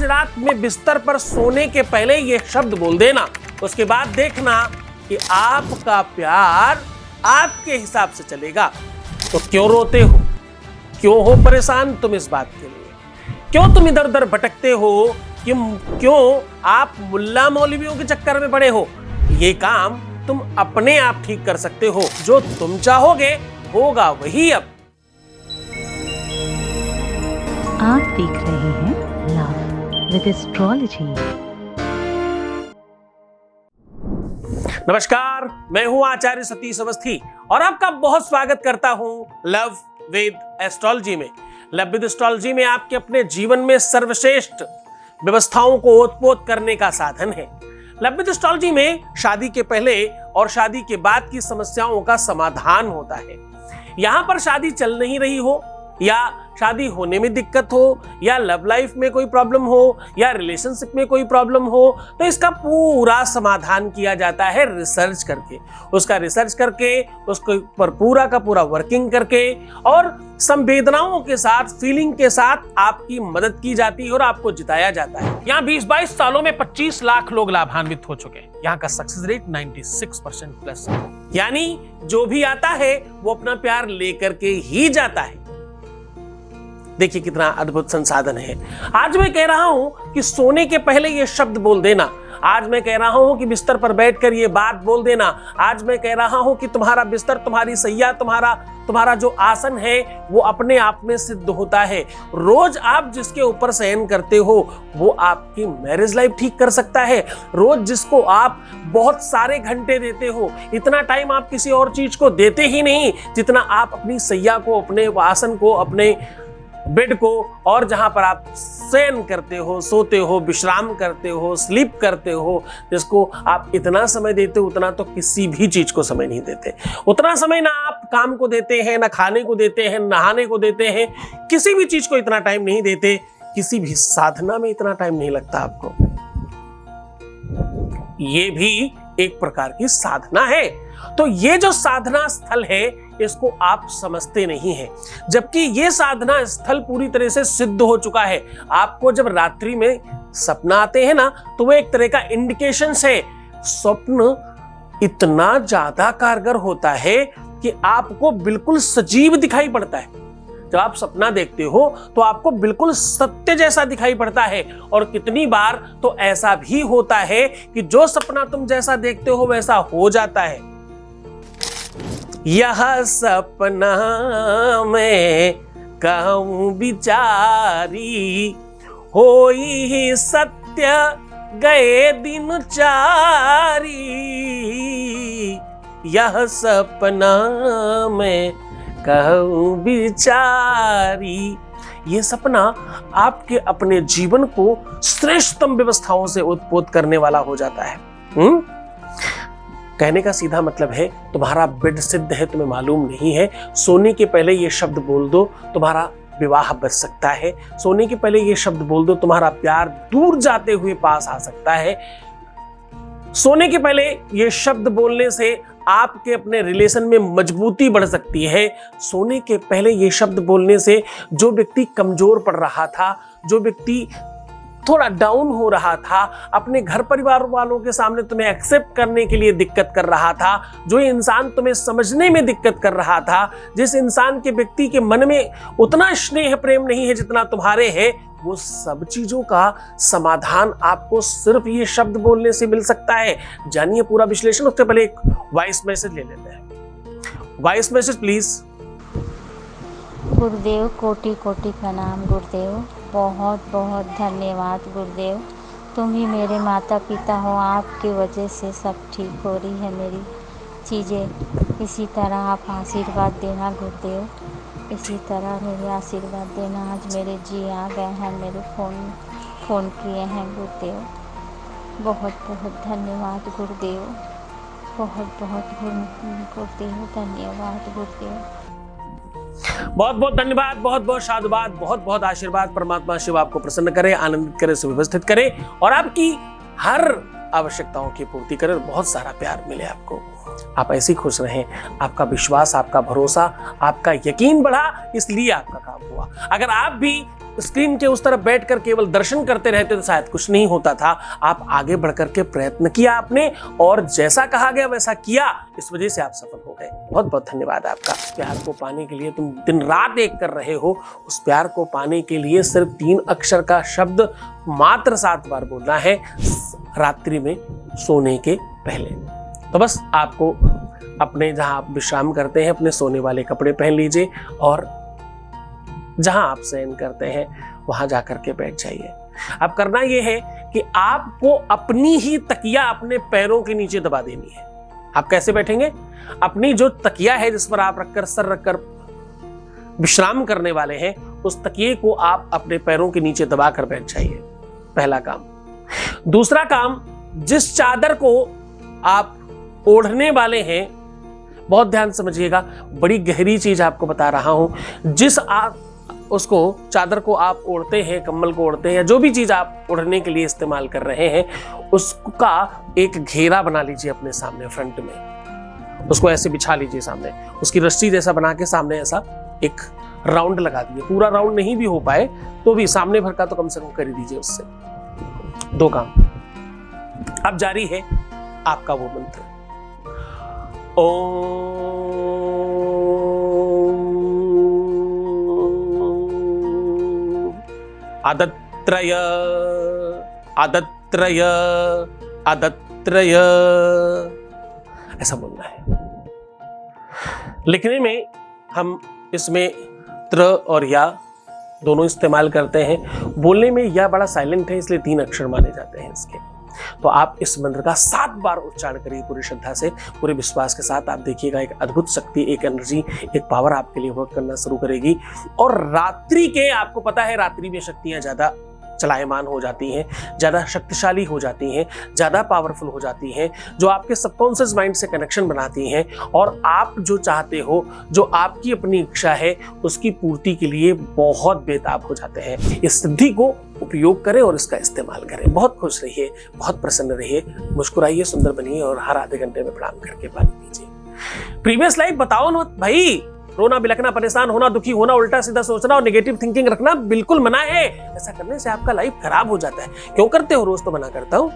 रात में बिस्तर पर सोने के पहले ये शब्द बोल देना, उसके बाद देखना कि आपका प्यार आपके हिसाब से चलेगा। तो क्यों रोते हो, क्यों हो परेशान तुम इस बात के लिए, क्यों तुम इधर उधर भटकते हो, क्यों आप मुल्ला मौलवियों के चक्कर में पड़े हो? ये काम तुम अपने आप ठीक कर सकते हो। जो तुम चाहोगे होगा वही। अब आप देख रहे हैं लव विद एस्ट्रोलॉजी। नमस्कार, मैं हूं आचार्य सतीश अवस्थी और आपका बहुत स्वागत करता हूं लव विद एस्ट्रोलॉजी में। लव विद एस्ट्रोलॉजी में आपके अपने जीवन में सर्वश्रेष्ठ व्यवस्थाओं को ओतप्रोत करने का साधन है। लव विद एस्ट्रोलॉजी में शादी के पहले और शादी के बाद की समस्याओं का समाधान होता है। यहां पर शादी चल नहीं रही हो, या शादी होने में दिक्कत हो, या लव लाइफ में कोई प्रॉब्लम हो, या रिलेशनशिप में कोई प्रॉब्लम हो, तो इसका पूरा समाधान किया जाता है रिसर्च करके। उसका रिसर्च करके, उसको पर पूरा का पूरा वर्किंग करके और संवेदनाओं के साथ, फीलिंग के साथ आपकी मदद की जाती है और आपको जिताया जाता है। यहाँ 20-22 सालों में 25 लाख लोग लाभान्वित हो चुके हैं। यहाँ का सक्सेस रेट 96% प्लस है। यानी जो भी आता है वो अपना प्यार लेकर के ही जाता है। देखिए कितना अद्भुत संसाधन है। आज मैं कह रहा हूं कि सोने के पहले ये शब्द बोल देना। आज मैं कह रहा हूं कि बिस्तर पर बैठकर ये बात बोल देना। आज मैं कह रहा हूं कि तुम्हारा बिस्तर, तुम्हारी सैया, तुम्हारा जो आसन है वो अपने आप में सिद्ध होता है। रोज आप जिसके ऊपर शयन करते हो वो आपकी मैरिज लाइफ ठीक कर सकता है। रोज जिसको आप बहुत सारे घंटे देते हो, इतना टाइम आप किसी और चीज को देते ही नहीं जितना आप अपनी सैया को, अपने आसन को, अपने बेड को, और जहां पर आप शयन करते हो, सोते हो, विश्राम करते हो, स्लीप करते हो, जिसको आप इतना समय देते हो उतना तो किसी भी चीज को समय नहीं देते। उतना समय ना आप काम को देते हैं, ना खाने को देते हैं, नहाने को देते हैं, किसी भी चीज को इतना टाइम नहीं देते। किसी भी साधना में इतना टाइम नहीं लगता आपको। ये भी एक प्रकार की साधना है। तो ये जो साधना स्थल है इसको आप समझते नहीं हैं, जबकि ये साधना स्थल पूरी तरह से सिद्ध हो चुका है। आपको जब रात्रि में सपना आते हैं ना, तो वो एक तरह का इंडिकेशन है। स्वप्न इतना ज्यादा कारगर होता है कि आपको बिल्कुल सजीव दिखाई पड़ता है। जब आप सपना देखते हो तो आपको बिल्कुल सत्य जैसा दिखाई पड़ता है। और कितनी बार तो ऐसा भी होता है कि जो सपना तुम जैसा देखते हो वैसा हो जाता है। यह सपना मैं कहूं बिचारी, होई ही सत्य गए दिन चारी। यह सपना मैं कहूं बिचारी। ये सपना आपके अपने जीवन को श्रेष्ठतम व्यवस्थाओं से उत्पोत करने वाला हो जाता है। कहने का सीधा मतलब है, तुम्हारा बेड सिद्ध है, तुम्हें मालूम नहीं है। सोने के पहले ये शब्द बोल दो, तुम्हारा विवाह बच सकता है। सोने के पहले ये शब्द बोल दो, तुम्हारा प्यार दूर जाते हुए पास आ सकता है। सोने के पहले ये शब्द बोलने से आपके अपने रिलेशन में मजबूती बढ़ सकती है। सोने के पहले ये शब्द बोलने से जो व्यक्ति कमजोर पड़ रहा था, जो व्यक्ति थोड़ा डाउन हो रहा था, अपने घर परिवार वालों के सामने तुम्हें एक्सेप्ट करने के लिए दिक्कत कर रहा था, जो इंसान तुम्हें समझने में दिक्कत कर रहा था, जिस इंसान के व्यक्ति के मन में उतना स्नेह प्रेम नहीं है जितना तुम्हारे है, वो सब चीजों का समाधान आपको सिर्फ ये शब्द बोलने से मिल सकता है। जानिए पूरा विश्लेषण। उससे पहले एक वॉइस मैसेज ले लेते हैं। Voice message please. गुरुदेव, कोटि कोटि प्रणाम गुरुदेव। बहुत बहुत धन्यवाद गुरुदेव। तुम ही मेरे माता पिता हो, आपकी वजह से सब ठीक हो रही है मेरी चीज़ें। इसी तरह आप आशीर्वाद देना गुरुदेव, इसी तरह मेरे आशीर्वाद देना। आज मेरे जी आ गए हैं, मेरे फ़ोन किए हैं गुरुदेव। बहुत बहुत धन्यवाद गुरुदेव, बहुत बहुत गुरुदेव, धन्यवाद गुरुदेव। बहुत बहुत धन्यवाद, बहुत बहुत साधुवाद, बहुत बहुत आशीर्वाद। परमात्मा शिव आपको प्रसन्न करे, आनंदित करे, सुव्यवस्थित करे और आपकी हर आवश्यकताओं की पूर्ति करे और बहुत सारा प्यार मिले आपको। आप ऐसे ही खुश रहें। आपका विश्वास, आपका भरोसा, आपका यकीन बढ़ा, इसलिए आपका काम हुआ। अगर आप भी स्क्रीन के उस तरफ बैठकर केवल दर्शन करते रहते तो शायद कुछ नहीं होता था। आप आगे बढ़कर के प्रयत्न किया आपने और जैसा कहा गया वैसा किया, इस वजह से आप सफल हो गए। बहुत बहुत धन्यवाद आपका। उस प्यार को पाने के लिए तुम दिन रात एक कर रहे हो। उस प्यार को पाने के लिए सिर्फ 3 अक्षर का शब्द मात्र 7 बार बोलना है रात्रि में सोने के पहले। तो बस आपको अपने जहां आप विश्राम करते हैं अपने सोने वाले कपड़े पहन लीजिए और जहां आप शयन करते हैं वहां जाकर के बैठ जाइए। अब करना यह है कि आपको अपनी ही तकिया अपने पैरों के नीचे दबा देनी है। आप कैसे बैठेंगे? अपनी जो तकिया है जिस पर आप रखकर सर रखकर विश्राम करने वाले हैं, उस तकिए को आप अपने पैरों के नीचे दबाकर बैठ जाइए। पहला काम। दूसरा काम, जिस चादर को आप ओढ़ने वाले हैं, बहुत ध्यान समझिएगा, बड़ी गहरी चीज आपको बता रहा हूं। जिस आप उसको चादर को आप ओढ़ते हैं, कम्बल को ओढ़ते हैं, जो भी चीज आप ओढ़ने के लिए इस्तेमाल कर रहे हैं, उसका एक घेरा बना लीजिए अपने सामने फ्रंट में। उसको ऐसे बिछा लीजिए सामने, उसकी रस्सी जैसा बना के सामने ऐसा एक राउंड लगा दीजिए। पूरा राउंड नहीं भी हो पाए तो भी सामने भर का तो कम से कम कर ही दीजिए उससे। 2 काम। अब जारी है आपका वो मंत्र, आदत्रय आदत्रय आदत्रय, ऐसा बोलना है। लिखने में हम इसमें त्र और या दोनों इस्तेमाल करते हैं। बोलने में या बड़ा साइलेंट है इसलिए 3 अक्षर माने जाते हैं इसके। तो आप इस मंत्र का 7 बार उच्चारण करिए पूरी श्रद्धा से, पूरे विश्वास के साथ। आप देखिएगा एक अद्भुत शक्ति, एक एनर्जी, एक पावर आपके लिए वर्क करना शुरू करेगी। और रात्रि के, आपको पता है रात्रि में शक्तियां ज्यादा चलायमान हो जाती हैं, ज्यादा शक्तिशाली हो जाती हैं, ज्यादा पावरफुल हो जाती हैं, जो आपके सबकॉन्शियस माइंड से कनेक्शन बनाती हैं और आप जो चाहते हो, जो आपकी अपनी इच्छा है, उसकी पूर्ति के लिए बहुत बेताब हो जाते हैं। इस सिद्धि को उपयोग करें और इसका इस्तेमाल करें। बहुत खुश रहिए, बहुत प्रसन्न रहिए, मुस्कुराइए, सुंदर बनिए और हर आधे घंटे में प्रणाम करके पानी पीजिए। प्रीवियस लाइफ बताओ ना भाई, रोना, बिलखना, परेशान होना, दुखी होना, उल्टा सीधा सोचना और नेगेटिव थिंकिंग रखना बिल्कुल मना है। ऐसा करने से आपका लाइफ खराब हो जाता है। क्यों करते हो? रोज तो मना करता हूं।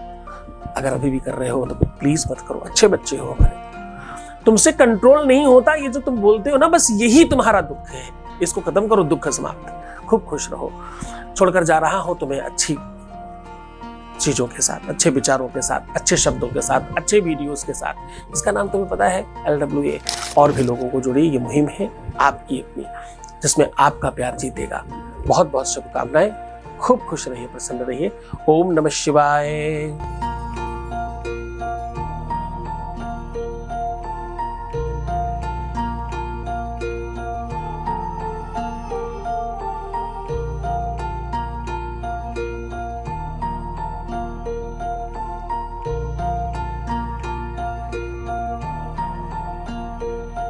अगर अभी भी कर रहे हो तो प्लीज मत करो, अच्छे बच्चे हो हमारे। तुमसे कंट्रोल नहीं होता, ये जो तुम बोलते हो ना, बस यही तुम्हारा दुख है। इसको खत्म करो, दुख समाप्त। खूब खुश रहो। छोड़कर जा रहा हो तुम्हें अच्छी चीजों के साथ, अच्छे विचारों के साथ, अच्छे शब्दों के साथ, अच्छे वीडियोस के साथ। इसका नाम तुम्हें पता है LWA। और भी लोगों को जोड़िए, ये मुहिम है आपकी अपनी, जिसमें आपका प्यार जीतेगा। बहुत बहुत शुभकामनाएं। खूब खुश रहिए, प्रसन्न रहिए। ओम नमः शिवाय।